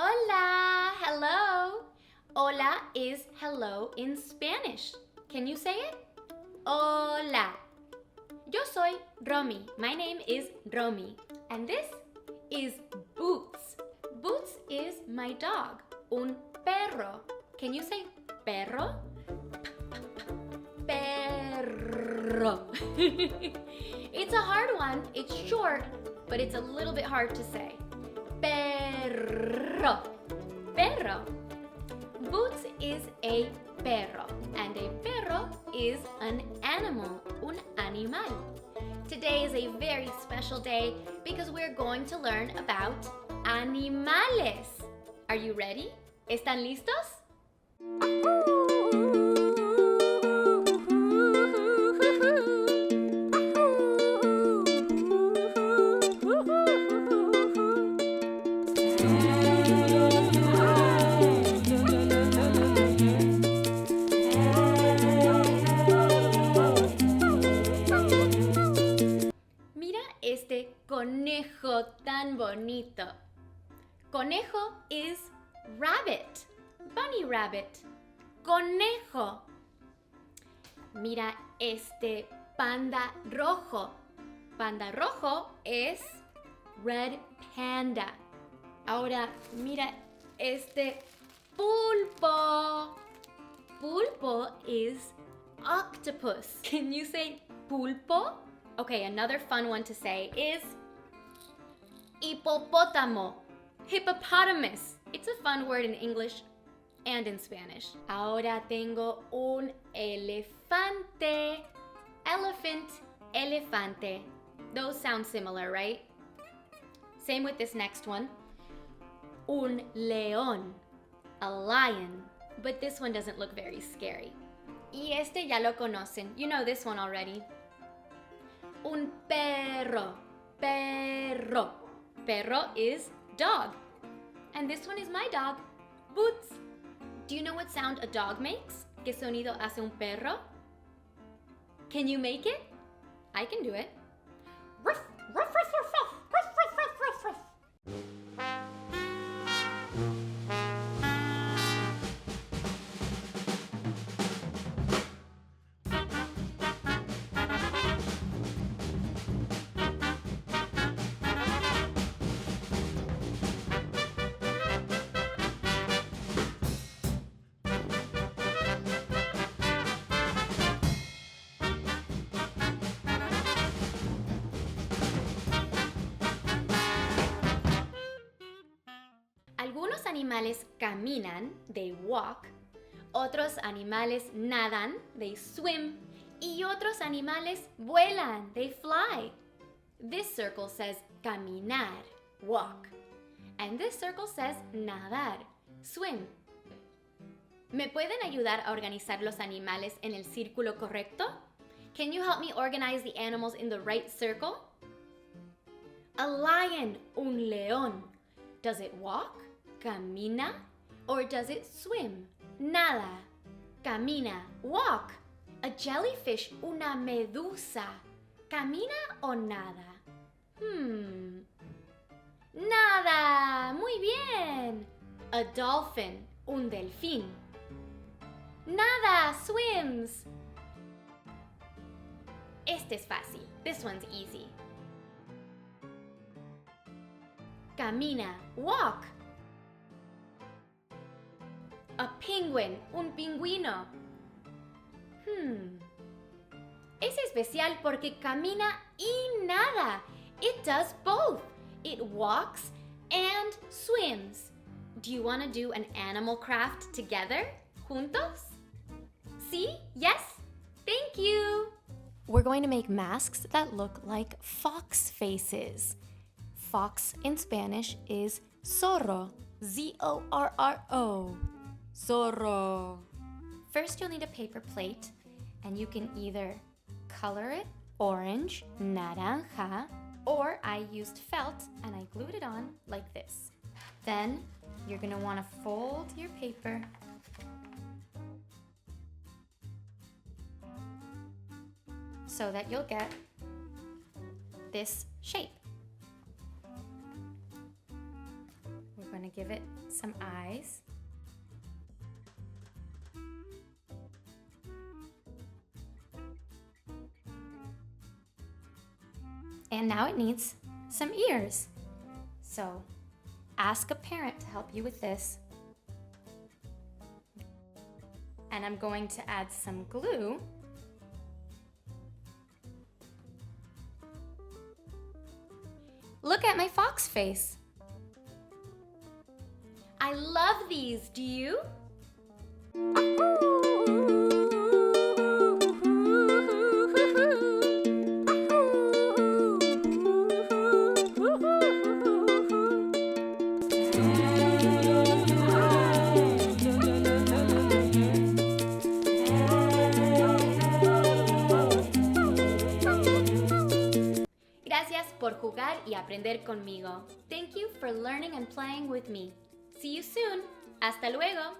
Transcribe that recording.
Hola, hello. Hola is hello in Spanish. Can you say it? Hola. Yo soy Romi. My name is Romi. And this is Boots. Boots is my dog. Un perro. Can you say perro? Perro. It's a hard one. It's short, but it's a little bit hard to say. Perro. Perro. Boots is a perro, and a perro is an animal, un animal. Today is a very special day because we're going to learn about animales. Are you ready? ¿Están listos? Este conejo tan bonito. Conejo is rabbit, bunny rabbit. Conejo. Mira este panda rojo. Panda rojo es red panda. Ahora mira este pulpo. Pulpo is octopus. Can you say pulpo? Okay, another fun one to say is hipopótamo, hippopotamus. It's a fun word in English and in Spanish. Ahora tengo un elefante, elephant, elefante. Those sound similar, right? Same with this next one. Un león, a lion. But this one doesn't look very scary. Y este ya lo conocen. You know this one already. Un perro, perro. Perro is dog. And this one is my dog, Boots. Do you know what sound a dog makes? ¿Qué sonido hace un perro? Can you make it? I can do it. Ruff, ruff, ruff, ruff, ruff, ruff, ruff, ruff, ruff. Algunos animales caminan, they walk. Otros animales nadan, they swim. Y otros animales vuelan, they fly. This circle says caminar, walk. And this circle says nadar, swim. ¿Me pueden ayudar a organizar los animales en el círculo correcto? Can you help me organize the animals in the right circle? A lion, un león. Does it walk? Camina, or does it swim? Nada. Camina, walk. A jellyfish, una medusa. Camina o nada? Nada. Muy bien. A dolphin, un delfín. Nada, swims. Este es fácil. This one's easy. Camina, walk. A penguin, un pingüino. Es especial porque camina y nada. It does both. It walks and swims. Do you want to do an animal craft together? Juntos? Sí? Yes? Thank you! We're going to make masks that look like fox faces. Fox in Spanish is zorro. Z-O-R-R-O. Zorro. First, you'll need a paper plate, and you can either color it orange, naranja, or I used felt and I glued it on like this. Then, you're going to want to fold your paper so that you'll get this shape. We're going to gonna give it some eyes. And now it needs some ears. So ask a parent to help you with this. And I'm going to add some glue. Look at my fox face. I love these, do you? Gracias por jugar y aprender conmigo. Thank you for learning and playing with me. See you soon. Hasta luego.